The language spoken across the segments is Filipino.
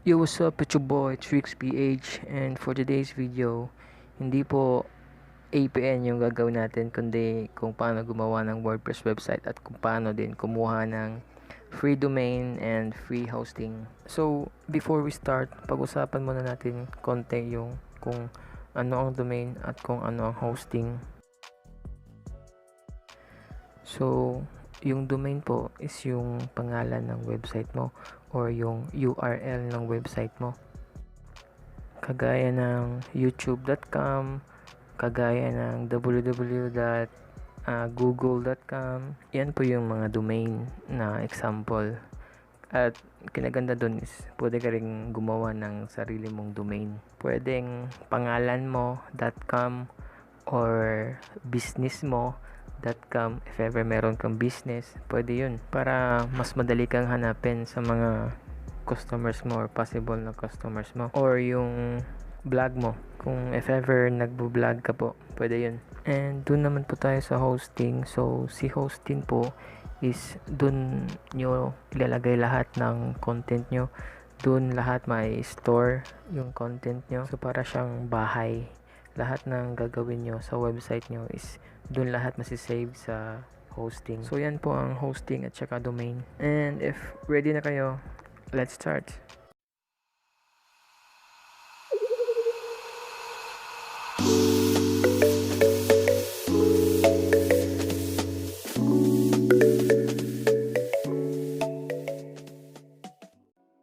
Yo, what's up? It's your boy TrixPH, and for today's video, hindi po APN yung gagawin natin kundi kung paano gumawa ng WordPress website at kung paano din kumuha ng free domain and free hosting. So, before we start, pag-usapan muna natin konti yung kung ano ang domain at kung ano ang hosting. So, yung domain po is yung pangalan ng website mo or yung URL ng website mo. Kagaya ng youtube.com, kagaya ng www.google.com. Yan po yung mga domain na example. At kinaganda dun is pwede ka rin gumawa ng sarili mong domain. Pwedeng pangalan mo.com or business mo.com. If ever meron kang business, pwede yun. Para mas madali kang hanapin sa mga customers mo or possible na customers mo. Or yung blog mo. Kung if ever nagbo-vlog ka po, pwede yun. And dun naman po tayo sa hosting. So, si hosting po is dun nyo ilalagay lahat ng content nyo. Dun lahat may store yung content nyo. So, para siyang bahay. Lahat ng gagawin nyo sa website nyo is dun lahat masisave sa hosting. So, yan po ang hosting at saka domain. And if ready na kayo, let's start.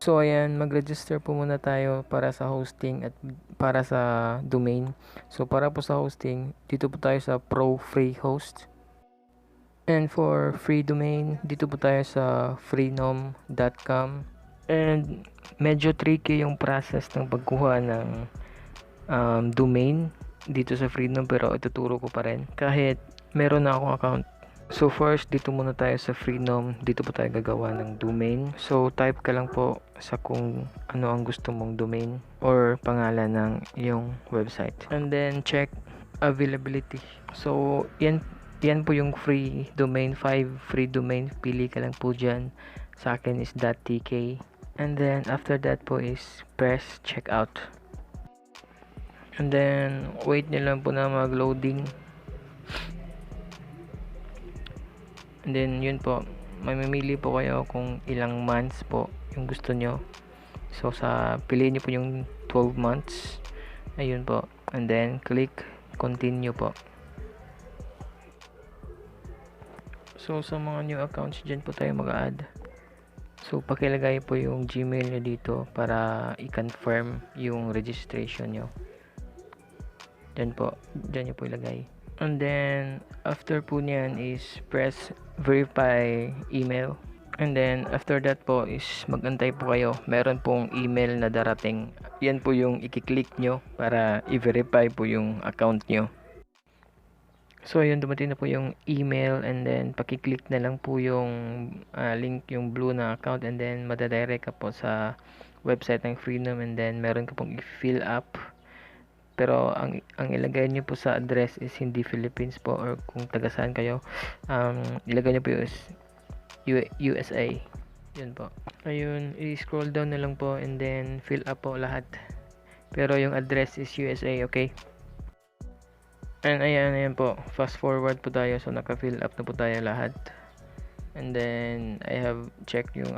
So ayan, mag-register po muna tayo para sa hosting at para sa domain. So para po sa hosting, dito po tayo sa Pro Free Host. And for free domain, dito po tayo sa freenom.com. And medyo tricky yung process ng pagkuha ng domain dito sa Freenom, pero ituturo ko pa rin kahit meron na akong account. So first, dito muna tayo sa Freenom. Dito po tayo gagawa ng domain. So type ka lang po sa kung ano ang gusto mong domain or pangalan ng iyong website. And then check availability. So yan po yung free domain. 5 free domain. Pili ka lang po dyan. Sa akin is .tk. And then after that po is press checkout. And then wait nyo lang po na mag-loading. And then yun po, mamimili po kayo kung ilang months po yung gusto nyo. So piliin nyo po yung 12 months. Ayun po. And then click continue po. So sa mga new accounts, dyan po tayo mag-add. So pakilagay po yung Gmail nyo dito para i-confirm yung registration nyo. Dyan po, dyan nyo po ilagay. And then after po niyan is press verify email. And then after that po is magantay po kayo. Meron pong email na darating. Yan po yung i-click nyo para i-verify po yung account nyo. So ayun, dumating na po yung email, and then paki-click na lang po yung link, yung blue na account, and then madadirect ka po sa website ng Freenom, and then meron ka pong i-fill up. Pero ang ilagay niyo po sa address is hindi Philippines po, or kung taga saan kayo, ilagay niyo po is USA. Yun po. Ayun, i-scroll down na lang po and then fill up po lahat. Pero yung address is USA, okay? And ayan po. Fast forward po tayo. So naka-fill up na po tayo lahat. And then I have checked yung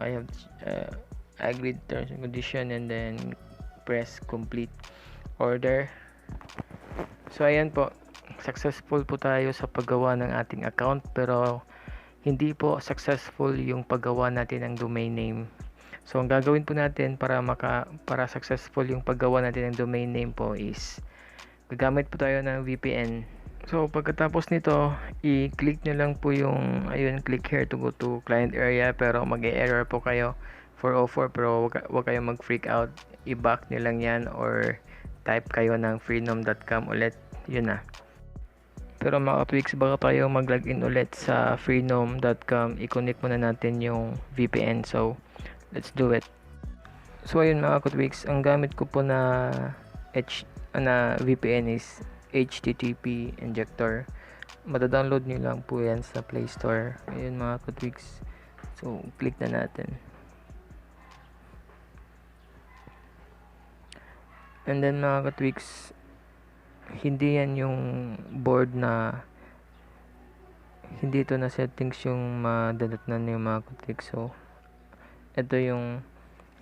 agreed terms and condition, and then press complete order. So ayan po, successful po tayo sa paggawa ng ating account, pero hindi po successful yung paggawa natin ng domain name. So ang gagawin po natin para successful yung paggawa natin ng domain name po is gagamit po tayo ng VPN. So pagkatapos nito, i-click nyo lang po yung click here to go to client area, pero mag-error po kayo 404, pero wag kayong mag-freak out. I-back nyo lang yan or type kayo ng freenom.com ulit. Yun na. Pero mga tweaks, baka tayo mag-login ulit sa freenom.com. I-connect muna natin yung VPN. So let's do it. So ayun mga tweaks, ang gamit ko po na VPN is HTTP injector. Mata-download nyo lang po yan sa Play Store. Ayun mga tweaks. So click na natin. And then mga katwigs, hindi yan yung board na hindi ito na settings yung madadatnan yung mga katwigs. So ito yung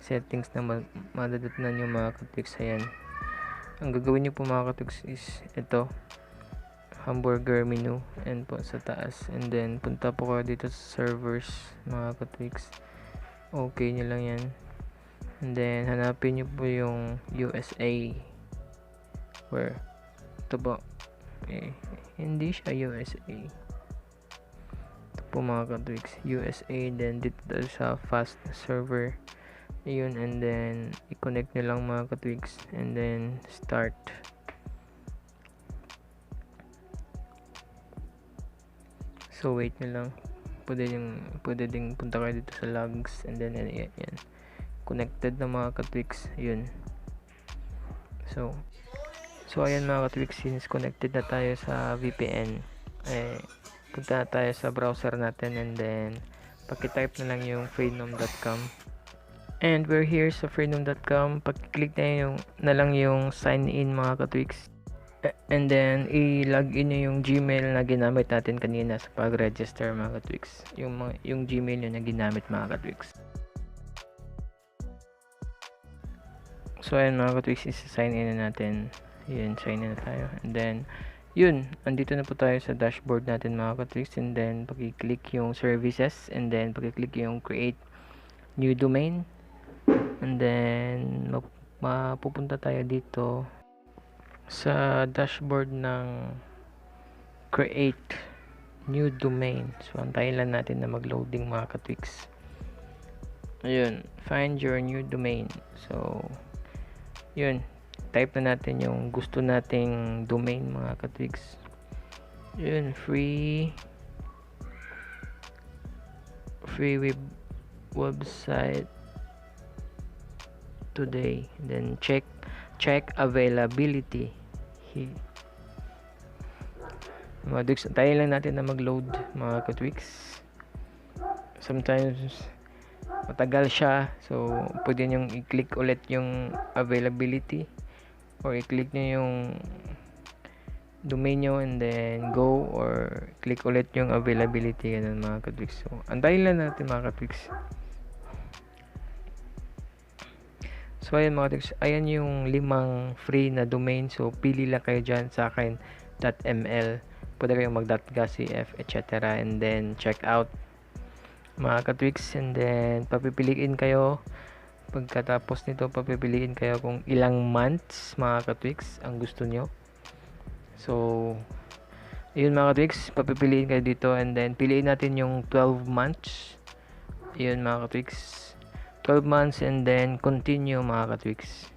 settings na madadatnan yung mga katwigs. Ayan, ang gagawin nyo po mga katwigs is ito, hamburger menu, and po sa taas, and then punta po kayo dito sa servers mga katwigs. Okay nyo lang yan, and then hanapin nyo po yung USA, where ito po, hindi siya USA, ito po mga katwigs, USA. Then dito sa fast server, yun, and then i-connect nyo lang mga katwigs, and then start. So wait nyo lang, pwede ding punta kayo dito sa logs, and then yan, connected na mga katwigs. Yun, so ayan mga katwigs, since connected na tayo sa VPN, punta na tayo sa browser natin, and then paki-type na lang yung freenom.com, and we're here sa freenom.com. Pag-click na lang yung sign in mga katwigs, and then i-login nyo yung Gmail na ginamit natin kanina sa pag-register mga katwigs, yung Gmail nyo na ginamit mga katwigs. So ayan mga katwigs, isa-sign in na natin. Yun, sign in na tayo, and then yun, andito na po tayo sa dashboard natin mga katwigs, and then pag-click yung services, and then pag-click yung create new domain, and then mapupunta tayo dito sa dashboard ng create new domain. So antayin lang natin na mag-loading mga katwigs. Ayun, find your new domain. So yun, type na natin yung gusto nating domain mga katwigs. Yun, free website today, and then check availability. Mga katwigs, tayo lang natin na mag-load mga katwigs. Sometimes matagal siya, so pwede nyo i-click ulit yung availability, or i-click nyo yung domain nyo and then go, or click ulit yung availability. Ganun mga katwigs. So antayin lang natin mga katwigs. So ayan mga katwigs, ayan yung 5 free na domain. So pili lang kayo dyan. Sa akin .ml, pwede kayong mag.gcf etc, and then check out mga katwigs, and then papipiliin kayo. Pagkatapos nito, papipiliin kayo kung ilang months mga katwigs ang gusto nyo. So ayun mga katwigs, papipiliin kayo dito, and then piliin natin yung 12 months. Ayun mga katwigs, 12 months, and then continue mga katwigs.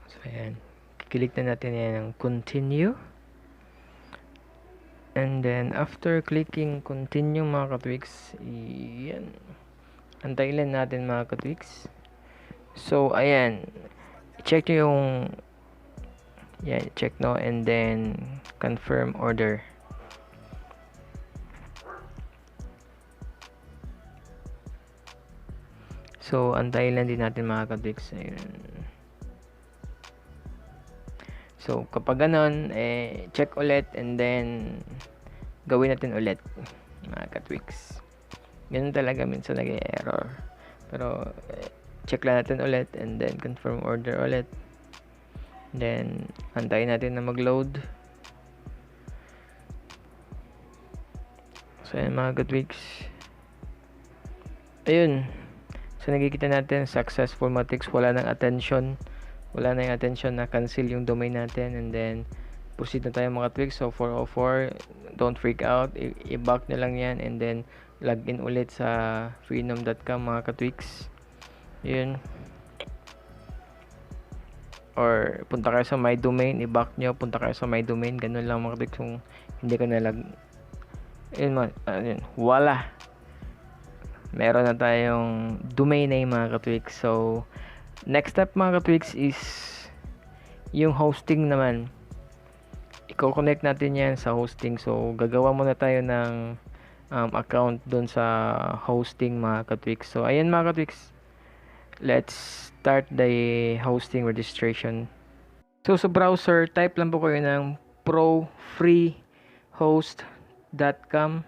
So ayan, click na natin yan ng continue, and then after clicking continue mga katwigs, yan, antayin lang natin mga katwigs. So ayan, check nyo yung check no, and then confirm order. So antayin lang din natin mga katwigs. Ayun. So kapag ganon, check ulit, and then gawin natin ulit mga katwigs. Ganun talaga minsan nag-error, pero check lang natin ulit, and then confirm order ulit, then antayin natin na mag-load. So ayan mga katwigs, ayun. So nakikita natin successful matrix, wala nang attention na cancel yung domain natin, and then proceed na tayo mga katwigs. So 404, don't freak out, i-back na lang yan, and then log in ulit sa freenom.com mga katwigs. Yun, or punta kayo sa my domain, i-back nyo, punta kayo sa my domain, ganun lang mga katwigs. Kung hindi ka nalag, yun, wala, meron na tayong domain name mga katwigs. So next step mga katwigs is yung hosting naman. I-connect natin yan sa hosting. So gagawa muna tayo ng account doon sa hosting mga katwigs. So ayan mga katwigs, let's start the hosting registration. So sa browser, type lang po kayo ng profreehost.com.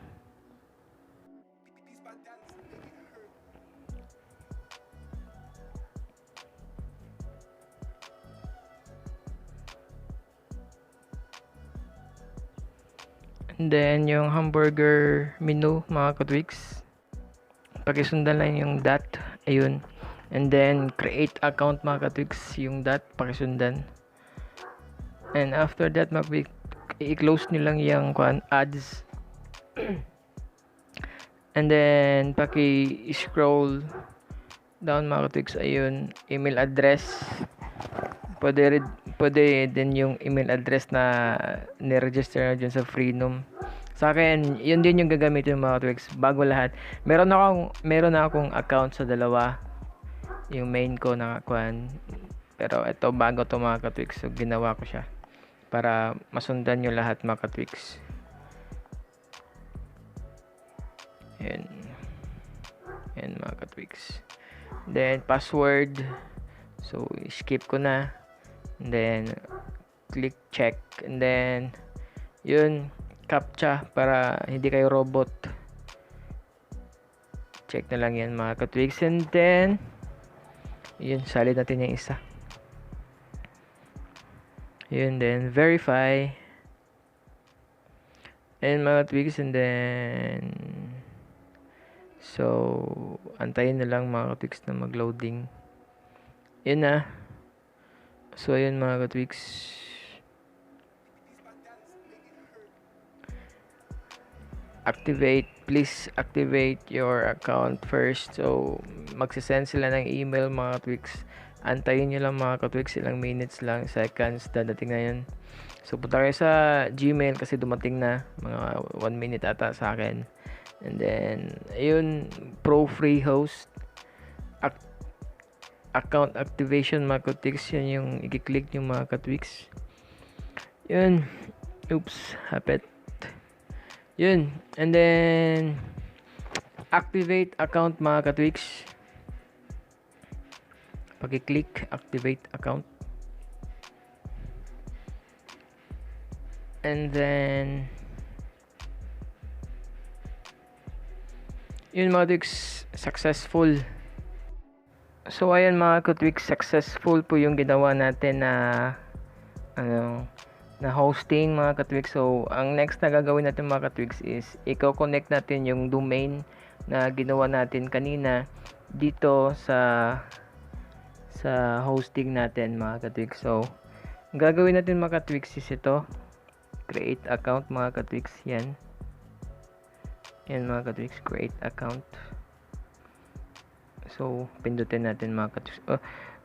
And then yung hamburger menu mga katwigs, pakisundan lang yung dot, ayun. And then create account mga katwigs, yung dot pakisundan. And after that i-close nyo lang yung ads. And then paki-scroll down mga katwigs, ayun, email address. Pwede din yung email address na ni-register na dyan sa Freenom. Sa akin, yun din yung gagamitin mga katwigs. Bago lahat, meron na akong account sa dalawa. Yung main ko na kuan. Pero ito bago to mga katwigs. So ginawa ko siya para masundan nyo lahat mga katwigs. Yan mga katwigs. Then password. So skip ko na. And then click check, and then yun, captcha para hindi kayo robot. Check na lang yan mga katwigs. And then yun, salid natin yung isa. Yun, then verify. And mga katwigs, and then so antayin na lang mga katwigs na mag-loading. Yun na. So ayun mga katwigs, please activate your account first. So magsisend sila ng email mga katwigs. Antayin nyo lang mga katwigs, ilang minutes lang, seconds, dadating na yun. So punta kayo sa Gmail kasi dumating na, mga 1 minute ata sa akin. And then ayun, profreehost account activation mga katwigs, yan yung i-click nyo mga katwigs. Yun, oops, hapet. Yun, and then activate account mga katwigs. Pag-click activate account, and then yun mga katwigs, successful. So ayan mga katwigs, successful po yung ginawa natin na hosting mga katwigs. So ang next na gagawin natin mga katwigs is i-connect natin yung domain na ginawa natin kanina dito sa hosting natin mga katwigs. So ang gagawin natin mga katwigs is ito, create account mga katwigs. Yan mga katwigs, create account. So pindutin natin mga katwigs.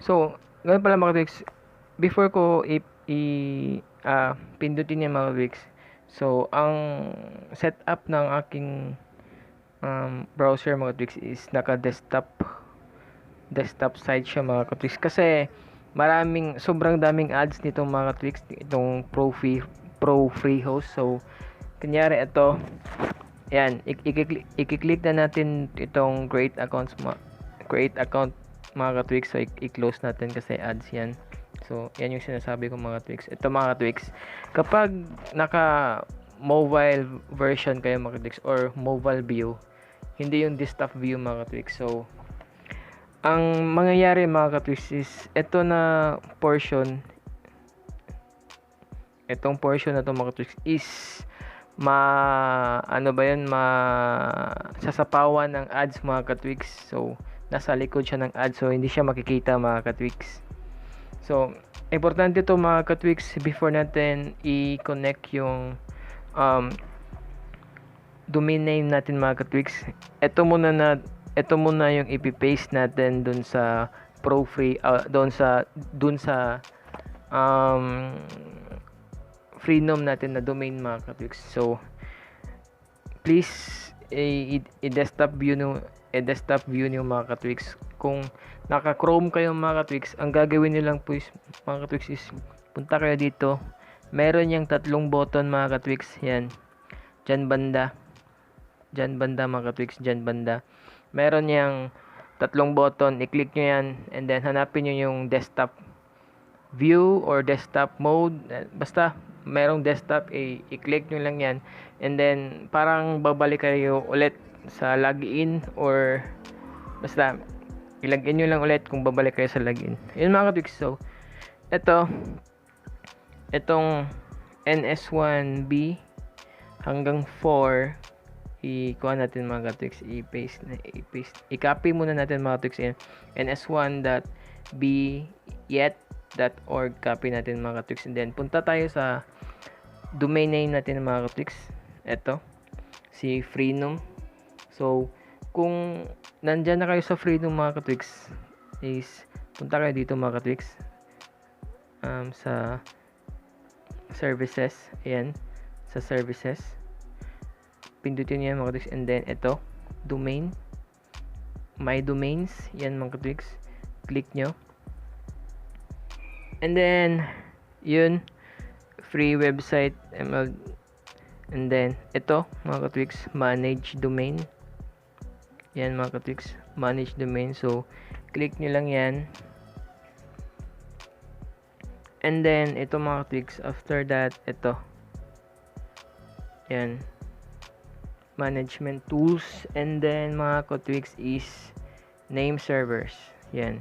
So ganun pala mga katwigs, before ko pindutin yung mga katwigs, so ang setup ng aking browser mga katwigs is naka desktop site siya mga katwigs, kasi sobrang daming ads nitong mga katwigs, itong profreehost. So kunyari ito, yan, i-click na natin itong create account mga katwigs. So i-close natin kasi ads yan. So yan yung sinasabi ko mga katwigs. Ito mga katwigs, kapag naka mobile version kayo mga katwigs or mobile view, hindi yung desktop view mga katwigs. So ang mangyayari mga katwigs is itong portion na to mga katwigs is sasapawan ng ads mga katwigs. So nasa likod siya ng ads, so hindi siya makikita mga katwigs. So importante to mga katwigs, before natin i-connect yung domain name natin mga katwigs, ito muna yung ipi-paste natin dun sa dun sa Freenom natin na domain mga katwigs. So please i-desktop view niyo mga katwigs. Kung naka-Chrome kayo mga katwigs, ang gagawin niyo lang po is, mga katwigs, is punta kayo dito. Meron yang 3 button mga katwigs. Yan. Diyan banda mga katwigs, diyan banda. Meron yang tatlong button, i-click nyo yan, and then hanapin nyo yung desktop view or desktop mode. Basta merong desktop, i-click nyo lang yan, and then parang babalik kayo ulit sa login, or basta ilagin nyo lang ulit kung babalik kayo sa login. Yun mga ka-tweaks. So itong NS1B hanggang 4, i-kuha natin mga ka-tweaks, i-paste, i-copy muna natin mga ka-tweaks yan. ns1.b yet.org, copy natin mga ka-tweaks, and then punta tayo sa domain name natin mga ka-tweaks. Ito si Freenom. So kung nandyan na kayo sa Freenom mga ka-tweaks, is punta kayo dito mga ka-tweaks, sa services. Ayan, sa services, pindutin nyo yan mga ka-tweaks, and then ito domain, my domains, yan mga ka-tweaks, click nyo, and then yun, free website ML, and then ito mga ka-tweaks, manage domain. Yan mga ka-tweaks, manage domain. So click nyo lang yan, and then ito mga ka-tweaks, after that ito, yan, management tools, and then mga ka-tweaks is name servers. Yan,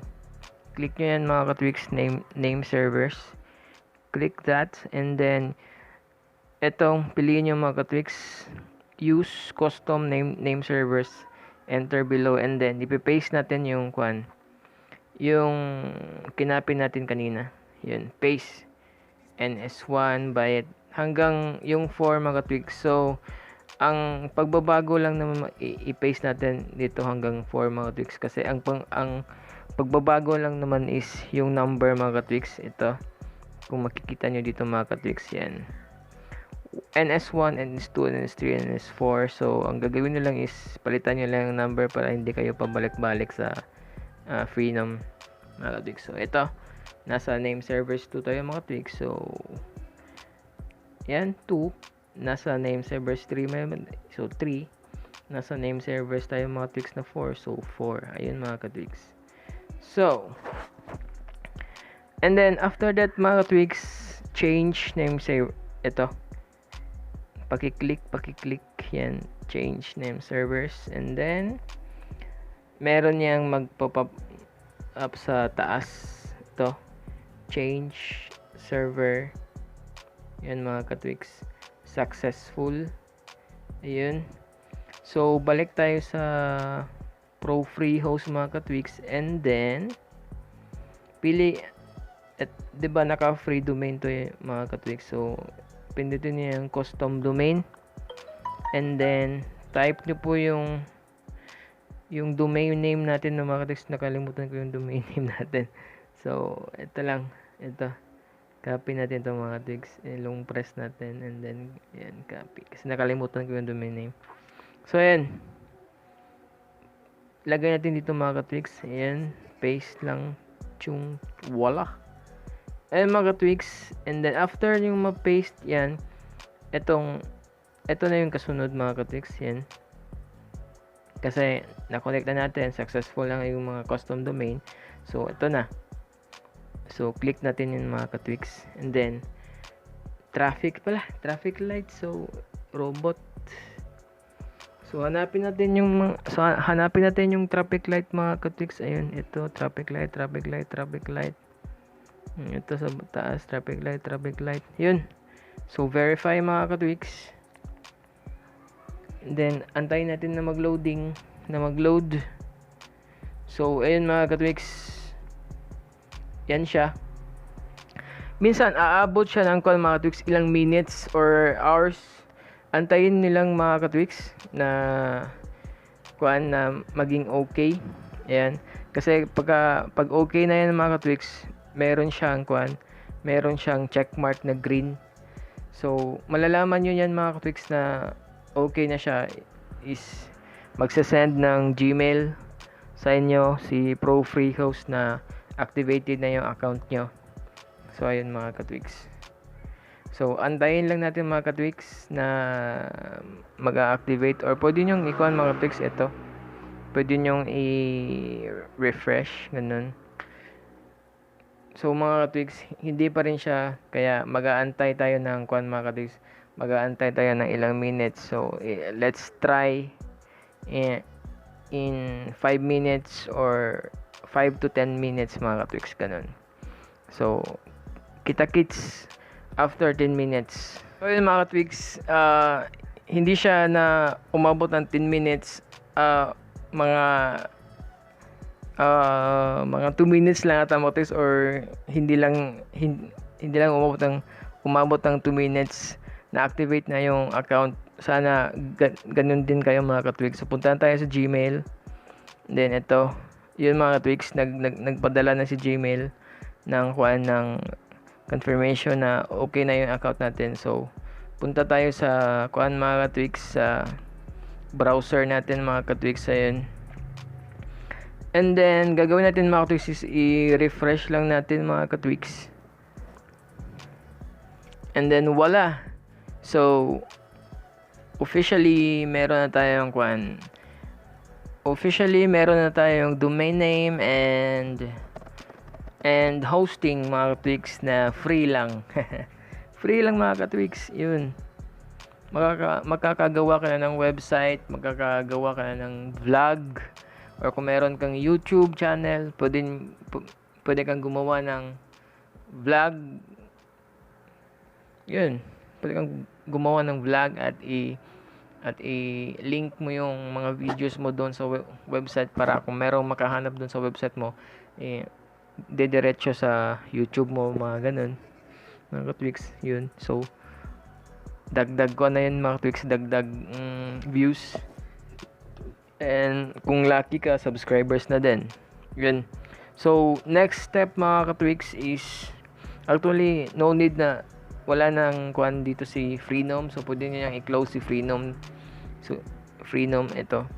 click nyo yan mga ka-tweaks, name servers, click that, and then etong piliin nyo mga ka-tweaks, use custom name servers, enter below, and then ipipaste natin yung yung kinapin natin kanina. Yun, paste ns1 byte hanggang yung 4 mga ka-tweaks. So ang pagbabago lang naman i-paste natin dito hanggang 4 mga ka-tweaks, kasi ang pagbabago lang naman is yung number mga ka-tweaks. Ito kung makikita nyo dito mga ka-tweaks, yan ns1, ns2, ns3, ns4. So ang gagawin nyo lang is palitan nyo lang yung number para hindi kayo pabalik-balik sa Freenom mga ka-tweaks. So ito, nasa name servers 2 tayo mga ka-tweaks. So yan, 2. Nasa name servers 3, so 3. Nasa name servers tayo mga ka-tweaks na 4, so 4. Ayun mga ka-tweaks. So and then after that mga ka-tweaks, change name server. Ito, pakiclick yan, change name servers, and then meron yang mag-pop up sa taas. Ito, change server. Yan mga ka-tweaks, successful. Ayun. So balik tayo sa Pro Free Host mga ka-tweaks, and then pili, at 'di ba naka free domain to mga ka-tweaks. So pindutin niyo yung custom domain, and then type niyo po yung domain name natin ng mga ka-tweaks. Nakalimutan ko yung domain name natin. So ito lang, ito, copy natin itong mga ka-tweaks, long press natin, and then yan, copy, kasi nakalimutan ko yung domain name. So ayan, lagay natin dito mga ka-tweaks, ayan, paste lang, chung, wala. Ayan mga ka-tweaks, and then after yung ma-paste yan, ito na yung kasunod mga ka-tweaks, yan, kasi na-connect na natin, successful lang yung mga custom domain. So ito na, so click natin yung mga ka-tweaks, and then traffic light, so robot. So hanapin natin yung traffic light mga ka-tweaks. Ayun, ito, traffic light. Ito sa taas, traffic light. Yun. So verify mga ka-tweaks. Then antayin natin na mag-load. So ayun mga ka-tweaks, yan siya. Minsan aabot siya ng mga ka-tweaks, ilang minutes or hours. Antayin nilang mga ka-tweaks na na maging okay. Ayan. Kasi pag okay na yan mga ka-tweaks, meron siyang check mark na green. So malalaman nyo yan mga ka-tweaks na okay na siya is magsasend ng Gmail sa inyo si Pro Free Host na activated na yung account nyo. So ayun mga ka-tweaks. So antayin lang natin mga ka-tweaks na mag-activate, or pwede nyo ikuhan mga ka-tweaks, ito pwede nyong i-refresh, ganun. So mga katwigs, hindi pa rin siya, kaya mag-aantay tayo ng mga katwigs, mag-aantay tayo ng ilang minutes. So let's try in 5 minutes or 5 to 10 minutes mga katwigs, ganun. So kita-kits after 10 minutes. So yun mga katwigs, hindi siya na umabot ng 10 minutes, mga 2 minutes lang ata mga katwigs, or hindi lang umabot ng 2 minutes na activate na yung account. Sana ganun din kayo mga katwigs. So puntahan tayo sa Gmail. Then ito, yun mga katwigs, nagpadala na si Gmail ng confirmation na okay na yung account natin. So punta tayo sa mga katwigs, sa browser natin mga katwigs. Ayun. And then gagawin natin mga katwigs is i-refresh lang natin mga katwigs. And then wala. So officially meron na tayong domain name and hosting mga katwigs na free lang. Free lang mga katwigs. Yun. Makakagawa ka na ng website, makakagawa ka na ng vlog, or kung meron kang YouTube channel, pwede kang gumawa ng vlog. Yun. Pwede kang gumawa ng vlog at i-link mo yung mga videos mo doon sa website, para kung merong makahanap doon sa website mo, dediretso sa YouTube mo, mga ganun mga katwigs. Yun. So dagdag ko na yun mga katwigs, dagdag views, and kung lucky ka, subscribers na din. Yun. So next step mga katwigs is, actually no need na, wala nang dito si Freenom. So pwede nyo yung i-close si Freenom. So Freenom, ito.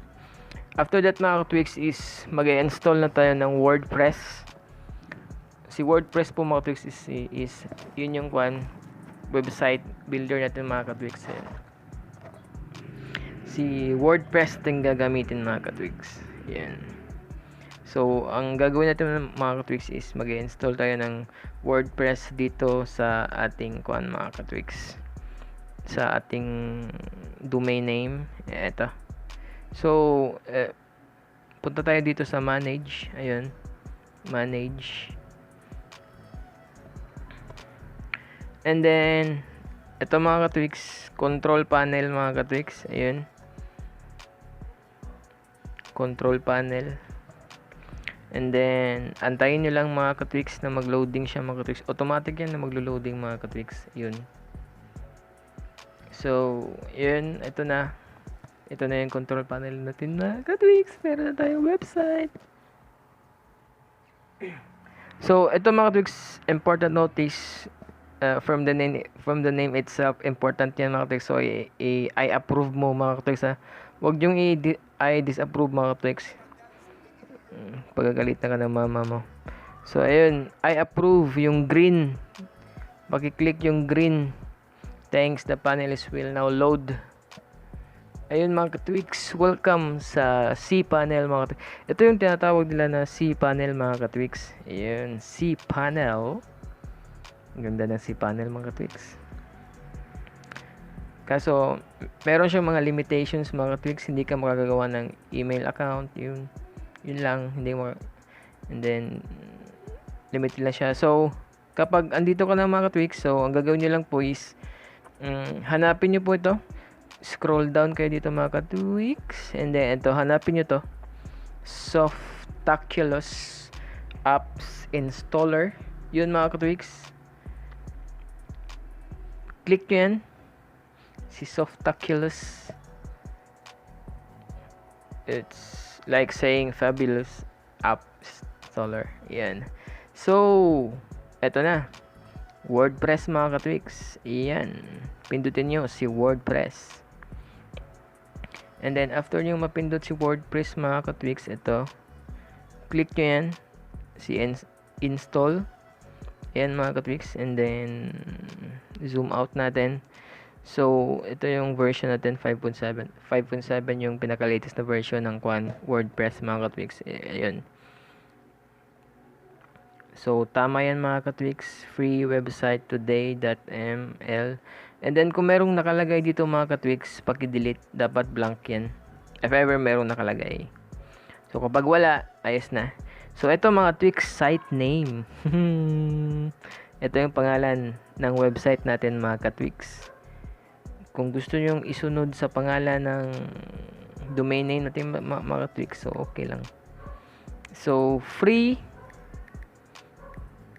After that mga katwigs is mag-install na tayo ng WordPress. Si WordPress po mga katwigs is yun yung website builder natin mga katwigs. Si WordPress din gagamitin mga katwigs. Yan. So ang gagawin natin mga katwigs is mag-install tayo ng WordPress dito sa ating mga katwigs, sa ating domain name. Ito. So punta tayo dito sa manage. Ayun. Manage. And then ito mga katwigs, control panel mga katwigs. Ayun. Control panel. And then antayin nyo lang mga katwigs na mag-loading siya mga katwigs. Automatic yan na maglo-loading mga katwigs. Yun. So yun, ito na yung control panel natin mga katwigs. Meron na tayong website. So ito mga katwigs, important notice, from the name itself, important yan mga katwigs. So i-approve mo mga katwigs, ha. Huwag yung i-disapprove mga katwigs. Pagagalit na ka ng mama mo. So ayun, I approve yung green. Paki-click yung green. Thanks, the panel will now load. Ayun mga katwigs, welcome sa cPanel mga katwigs. Ito yung tinatawag nila na cPanel mga katwigs. Ayun, cPanel. Ang ganda ng cPanel mga katwigs. Kaso meron siyang mga limitations mga katwigs. Hindi ka makagagawa ng email account. Yun lang, hindi mo. And then limited lang siya. So kapag andito ka na mga katwigs, so ang gagawin nyo lang po is hanapin nyo po ito. Scroll down kayo dito mga katwigs, and then ito, hanapin nyo to, Softaculous Apps Installer. Yun mga katwigs, click nyo yan, si Softaculous. It's like saying fabulous app installer. Yan. So eto na, WordPress mga katwigs. Yan, pindutin nyo si WordPress. And then after nyo mapindot si WordPress mga katwigs, ito, click nyo yan, si install. Yan mga katwigs. And then zoom out natin. So, ito yung version natin, 5.7. 5.7 yung pinaka-latest na version ng WordPress, mga katwigs. Ayun. So, tama yan, mga katwigs. Free website today.ml. And then, kung merong nakalagay dito, mga katwigs, paki-delete. Dapat blank yan. If ever merong nakalagay. So, kapag wala, ayos na. So, ito, mga Twix, site name. Ito yung pangalan ng website natin, mga katwix. Kung gusto nyong isunod sa pangalan ng domain name natin, mga katwix, so okay lang. So, free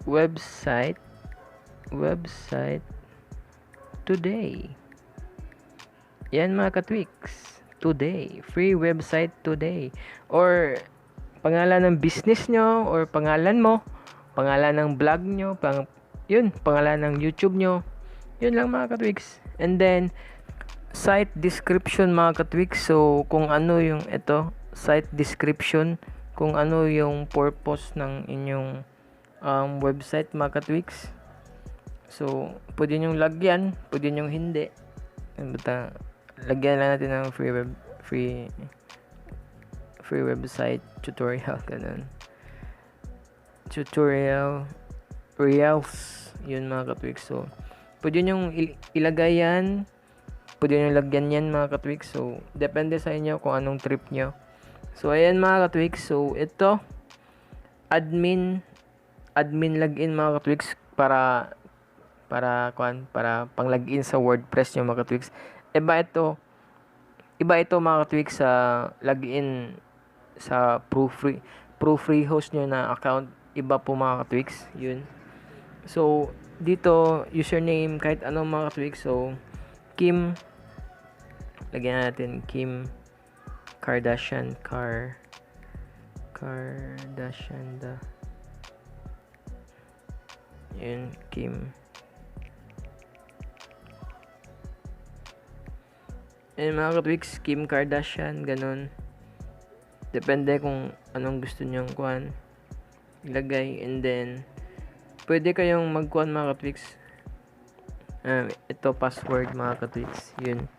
website today. Yan, mga katwix. Today. Free website today. Or pangalan ng business nyo, or pangalan mo, pangalan ng blog nyo, pangalan ng YouTube nyo. Yun lang, mga katwigs. And then, site description, mga katwigs. So, kung ano yung ito, site description, kung ano yung purpose ng inyong website, mga katwigs. So, pwede nyong lagyan, pwede nyong hindi. Basta, lagyan lang natin ng free website tutorial, ganun. Tutorial reels, yun, mga katwigs. So, pwede nyong ilagay yan, pwede nyong lagyan yan, mga katwigs. So, depende sa inyo kung anong trip nyo. So, ayan, mga katwigs. So, ito, admin login, mga katwigs, para pang login sa WordPress nyo, mga katwigs. Iba ito, mga katwigs, sa login sa free host nyo na account. Iba po, mga katwigs, yun. So, dito, username, kahit anong, mga katwigs. So, Kim, lagyan natin Kim Kardashian, Kardashian yun, Kim. And, mga katwigs, Kim Kardashian, ganun. Depende kung anong gusto nyong ilagay. And then, pwede kayong magkuhan, mga katwigs. Ito, password, mga katwigs. Yun.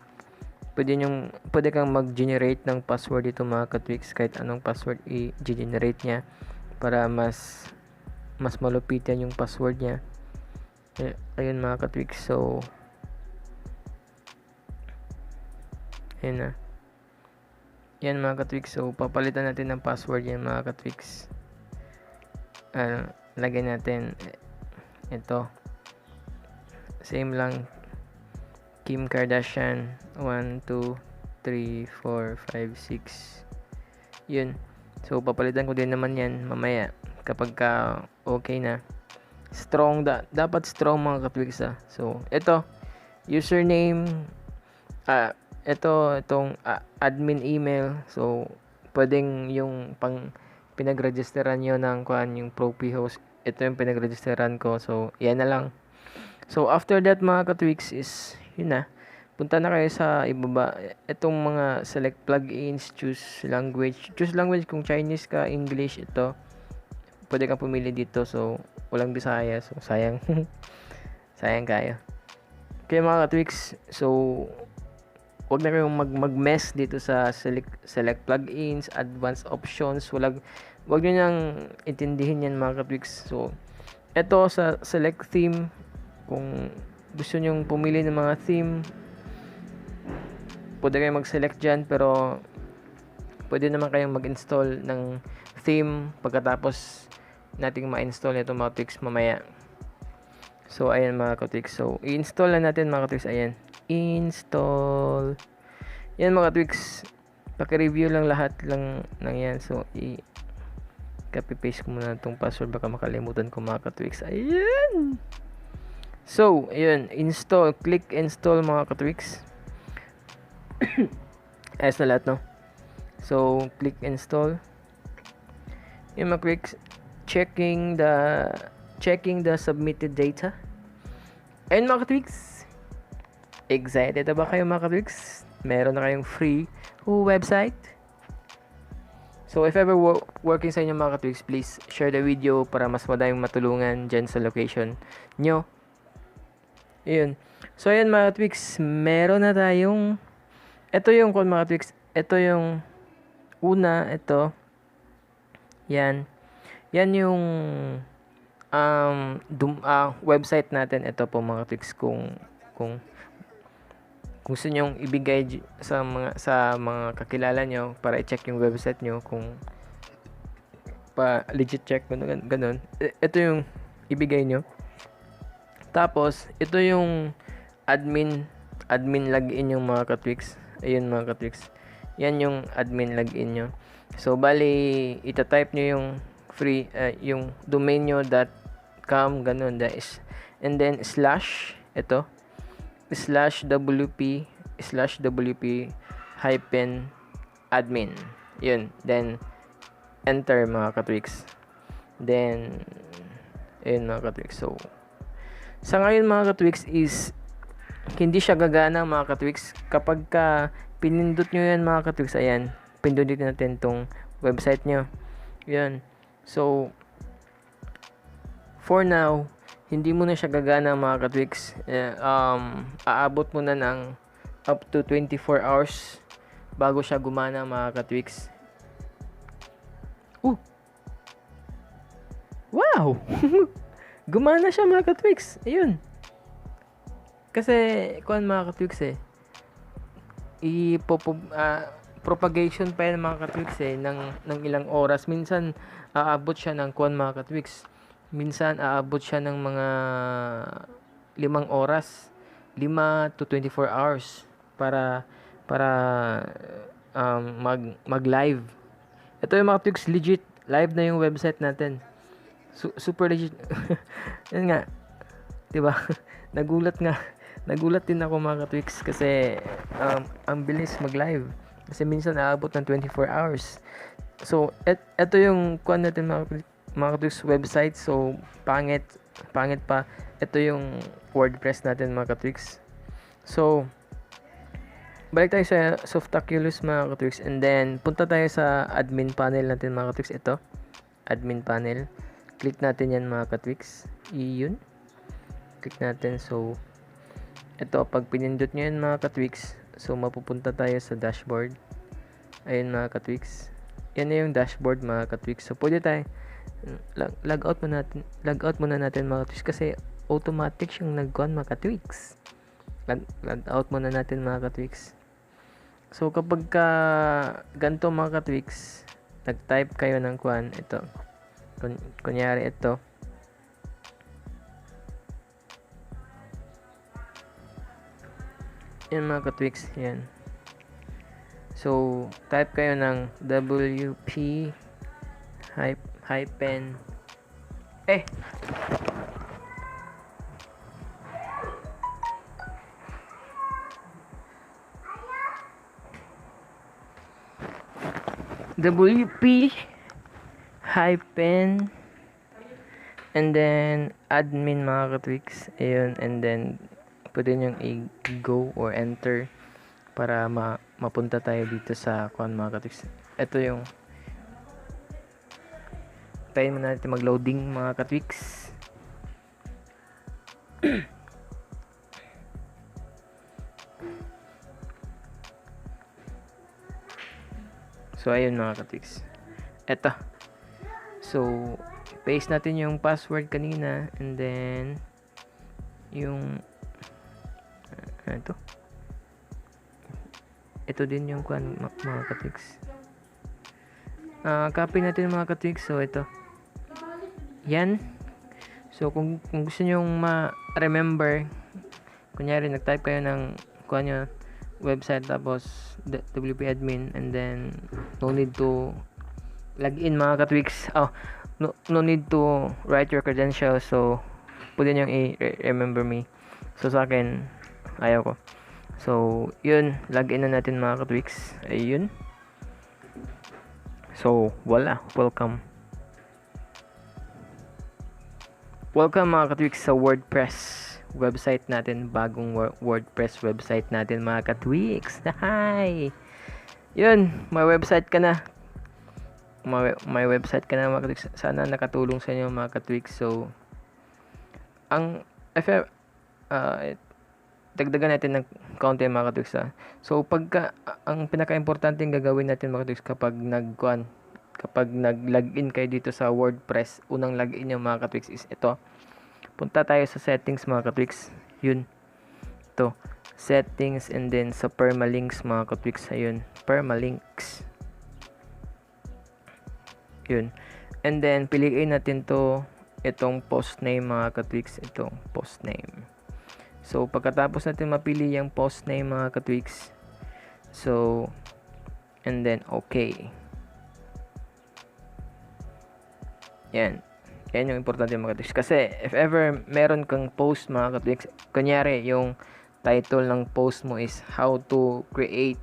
Pwede kang mag-generate ng password dito, mga katwigs. Kahit anong password i-generate niya. Para mas malupitan yung password niya. Ayun, mga katwigs. So, ayun na. Yan, mga katwigs. So, papalitan natin ng password yan, mga katwigs. Lagay natin ito, same lang, Kim Kardashian 1, 2, 3, 4, 5, 6. Yun. So, papalitan ko din naman yan mamaya kapag okay na. Dapat strong, mga katwigs. So, ito, username, itong admin email. So, pwedeng yung pinag-registeran nyo ng yung Profi host. Ito yung pinag-registeran ko. So, yan na lang. So, after that, mga katwigs, is yun na. Punta na kayo sa ibaba. Itong mga select plugins, choose language. Choose language kung Chinese ka, English, ito. Pwede kang pumili dito. So, walang Bisaya. So, sayang. Sayang kayo. Kaya, mga katwigs, so, wag na kayong mag-mess dito sa select plugins, advanced options. Wag nyo nang intindihin yan, mga katwigs. So, eto sa select theme, kung gusto nyong pumili ng mga theme, pwede kayong mag-select dyan, pero pwede naman kayong mag-install ng theme pagkatapos nating ma-install ito, mga katwigs, mamaya. So, ayan, mga katwigs. So, i-install na natin, mga katwigs. Ayan. Install. Yan, mga katwigs. Paki-review lang lahat lang ng yan. So, copy paste ko muna itong password, baka makalimutan ko, mga katwigs. Ayan. So, ayan, install. Click install, mga katwigs. Ayos na lahat, no? So, click install. Yan, mga katwigs. Checking the submitted data. And, mga katwigs, excited na ba kayo, mga katwigs? Meron na kayong free website. So, if ever working sa inyo, mga katwigs, please share the video para mas madaming matulungan dyan sa location nyo. Ayun. So, ayan mga Twix, meron na tayong, ito yung mga Twix, ito yung una, ito, yan. Yan yung website natin. Ito po mga Twix, kung gusto nyong ibigay sa mga kakilala nyo para i-check yung website nyo kung pa legit check ganun. Ito yung ibigay nyo. Tapos ito yung admin login yung mga Katwix. Ayun mga Katwix. Yan yung admin login nyo. So bali ita-type nyo yung free yung domain nyo.com ganun guys. And then ito /wp hyphen admin. Yun. Then enter mga Katwix. Then ayun mga Katwix. So sa ngayon mga Katwix is hindi siya gagana mga Katwix kapag pinindot nyo yan mga Katwix. Ayan, pindutin natin tong website nyo. Yan. So for now hindi mo na siya gagana mga Katwix. Aabot mo na ng up to 24 hours bago siya gumana mga Katwix. Wow! Gumana siya mga Katwix. Ayun. Kasi mga Katwix propagation pa yan mga Katwix ng ilang oras. Minsan aabot siya ng mga Katwix. Minsan aabot siya ng mga 5 oras, 5 to 24 hours para mag-live. Ito yung mga Katwix, legit live na yung website natin. Super legit. Yan nga. 'Di ba? Nagulat din ako mga Katwix kasi ang bilis mag-live. Kasi minsan aabot ng 24 hours. So, ito yung natin mga Katwix website. So, pangit pa. Ito yung WordPress natin mga Katwix. So, balik tayo sa Softaculous mga Katwix. And then, punta tayo sa admin panel natin mga Katwix. Ito. Admin panel. Click natin yan mga Katwix. Iyon. Click natin. So, ito. Pag pinindot nyo yan mga Katwix. So, mapupunta tayo sa dashboard. Ayun mga Katwix. Yan na yung dashboard mga Katwix. So, pwede tayo log out muna natin mga Katwix kasi automatic siyang mga Katwix. Log out muna natin mga Katwix. So, kapag ganito mga Katwix, nag-type kayo ng ito. Kunyari ito. Yan mga Katwix, yan. So, type kayo ng WP hyphen WP hyphen and then admin mga Katwix. Ayun, and then pwede nyo i-go or enter para mapunta tayo dito sa mga Katwix. Ito yung tayo muna natin mag-loading mga Katwix. So ayun mga Katwix. Eto. So paste natin yung password kanina and then yung ito din yung mga Katwix. Copy natin mga Katwix. So ito. Yan. So kung gusto nyo ma-remember, kunyari nag-type kayo ng website tapos WP admin and then no need to log in mga Katwix. No need to write your credentials. So pwede nyo i-remember me. So sa akin ayaw ko. So yun, log in na natin mga Katwix. Ayun. So wala, welcome mga Katwix sa WordPress website natin, bagong WordPress website natin mga Katwix. Hi! Yun, may website ka na. May website ka na mga Katwix. Sana nakatulong sa inyo mga Katwix. So, dagdagan natin ng kaunti mga katwigs. So ang pinaka-importante gagawin natin mga katwigs kapag nag-login kayo dito sa WordPress, unang login yung mga katwigs is ito. Punta tayo sa settings mga katwigs. Yun. Ito. Settings, and then sa permalinks mga katwigs. Ayun. Permalinks. Yun. And then piliin natin itong post name mga katwigs. Itong post name. So pagkatapos natin mapili yung post name mga katwigs. So and then okay. Yan. Yan yung importante mga katwigs. Kasi if ever meron kang post mga katwigs, kunyari yung title ng post mo is how to create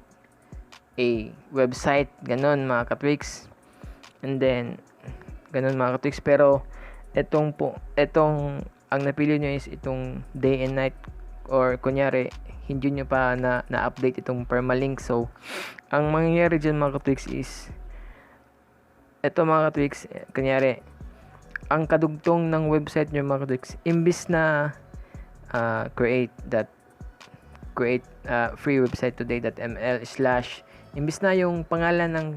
a website, ganon mga katwigs. And then ganon mga katwigs. Pero itong ang napili nyo is itong day and night, or kunyari hindi nyo pa na-update itong permalink. So ang mangyayari dyan mga katwigs is ito mga katwigs, kunyari ang kadugtong ng website nyo mga katwigs, imbis na create free website today.ml / imbis na yung pangalan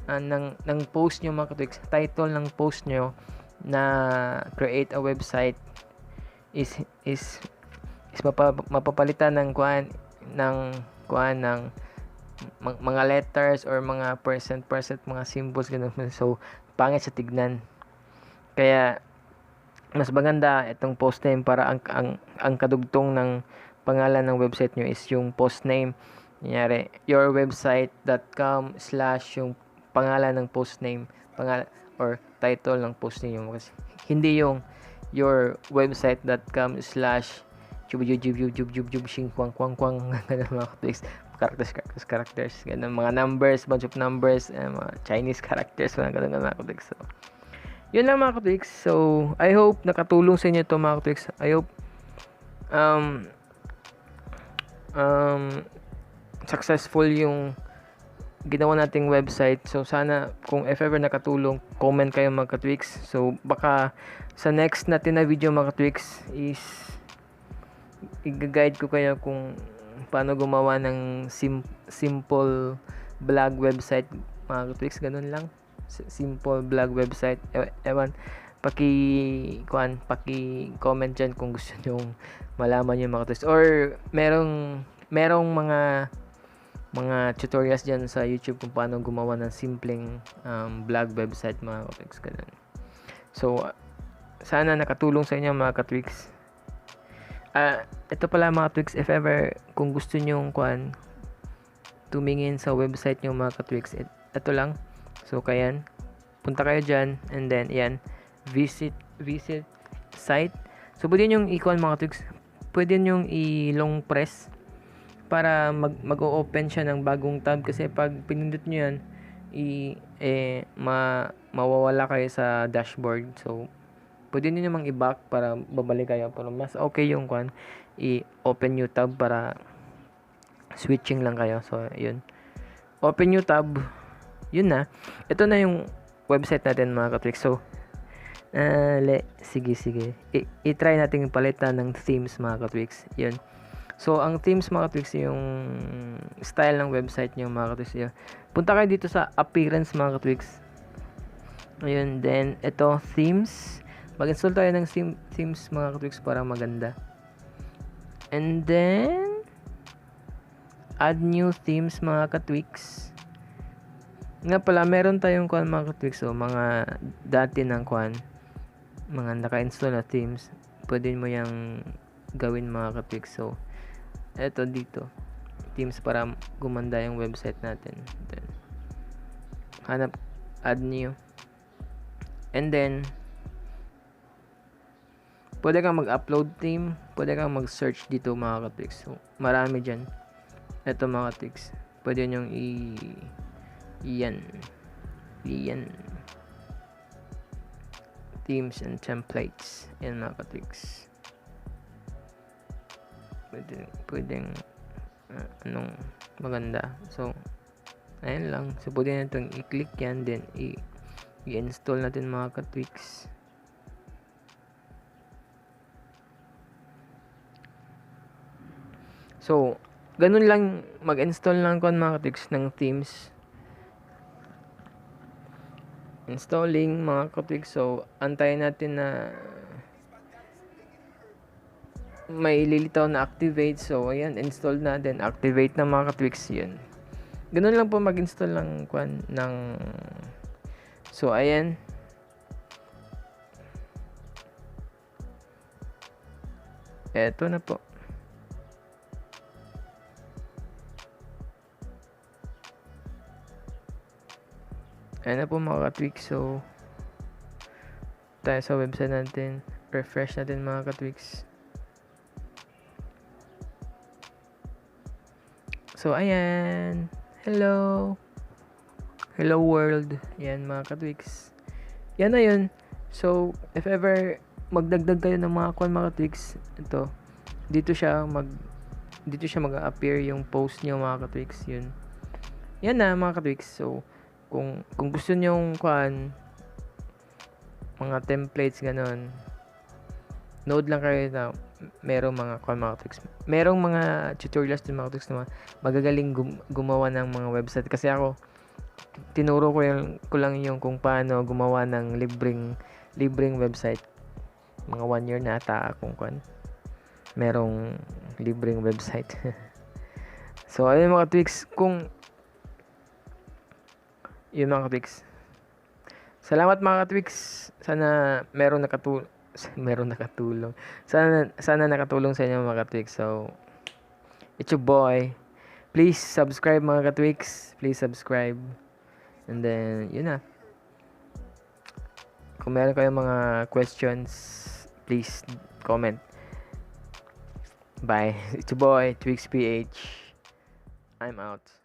ng post nyo mga katwigs, title ng post nyo na create a website is mapapalitan ng mga letters or mga percent, mga symbols ganun. So pangit sa tignan. Kaya mas maganda itong post name para ang kadugtong ng pangalan ng website nyo is yung post name. Kunyari, yourwebsite.com / yung pangalan ng post name, or title ng post name. Kasi hindi yung yourwebsite.com / characters, ganun, mga numbers, bunch of numbers, mga Chinese characters, mga ganun mga katwigs. So yun lang mga katwigs. So I hope nakatulong sa inyo to mga katwigs. I hope successful yung ginawa nating website. So sana kung if ever nakatulong, comment kayo mga katwigs. So baka sa next natin na video mga katwigs is i-guide ko kayo kung paano gumawa ng simple blog website mga katwigs. Ganun lang, simple blog website. Ewan, paki-comment dyan kung gusto nyong malaman yung mga katwigs, or merong mga tutorials dyan sa YouTube kung paano gumawa ng simpleng blog website mga katwigs. Ganun. So sana nakatulong sa inyo mga katwigs. Ito pala mga katwigs, if ever kung gusto nyong tumingin sa website nyo mga katwigs, ito lang. So kayan, punta kayo dyan, and then yan, visit site. So pwede nyong mga katwigs, pwede nyong i-long press para mag-o-open siya ng bagong tab. Kasi pag pinindot nyo yan, mawawala kayo sa dashboard. So pwede nyo namang i-back para babalik kayo, pero mas okay yung i-open new tab para switching lang kayo. So yun, open new tab, yun na. Ito na yung website natin mga katwigs. So sige i-try natin palitan ng themes mga katwigs. Yun. So ang themes mga katwigs, yung style ng website nyo mga katwigs. Yun. Punta kayo dito sa appearance mga katwigs. Ayun, then ito themes. Mag-install tayo ng themes mga katwigs para maganda. And then add new themes mga katwigs. Nga pala, meron tayong mga katwigs, so mga dati ng mga naka-install na themes. Pwede mo yung gawin mga katwigs. So eto dito, themes para gumanda yung website natin. Then hanap, add new, and then pwede kang mag-upload theme, pwede kang mag-search dito mga katwigs. So marami dyan. Ito mga katwigs, pwede nyong yan themes and templates. Yan mga katwigs, pwedeng anong maganda. So ayan lang. So pwede natin i-click yan, then i-install natin mga katwigs. So, ganun lang, mag-install lang ko mga ka-tweaks ng themes. Installing mga ka-tweaks. So, antayin natin na may lilitaw na activate. So, ayan, install na, then activate na mga ka-tweaks yun. Ganun lang po mag-install ng so, ayan. Eto na po. Ayan na po mga ka-tweaks. So, tayo sa website natin. Refresh natin mga ka-tweaks. So, ayan. Hello. Hello world. Yan mga ka-tweaks. Yan na yun. So, if ever magdagdag kayo ng mga ka-tweaks, ito. Dito siya mag-appear yung post niyo mga ka-tweaks. Yun. Yan na mga ka-tweaks. So, kung gusto niyo yung mga templates ganon, node lang kayo na merong mga tweaks. Merong mga tutorials din mga tweaks na magagaling gumawa ng mga website. Kasi ako, tinuro ko lang yung kung paano gumawa ng libreng website. Mga 1 year na ata akong merong libreng website. So, ayun mga tweaks. Yun mga tweaks. Salamat mga tweaks. Sana merong nakatulong. Sana nakatulong sa inyo mga tweaks. So, it's your boy. Please subscribe mga tweaks. Please subscribe. And then, yun na. Kung meron kayong mga questions, please comment. Bye. It's your boy, Tweaks PH. I'm out.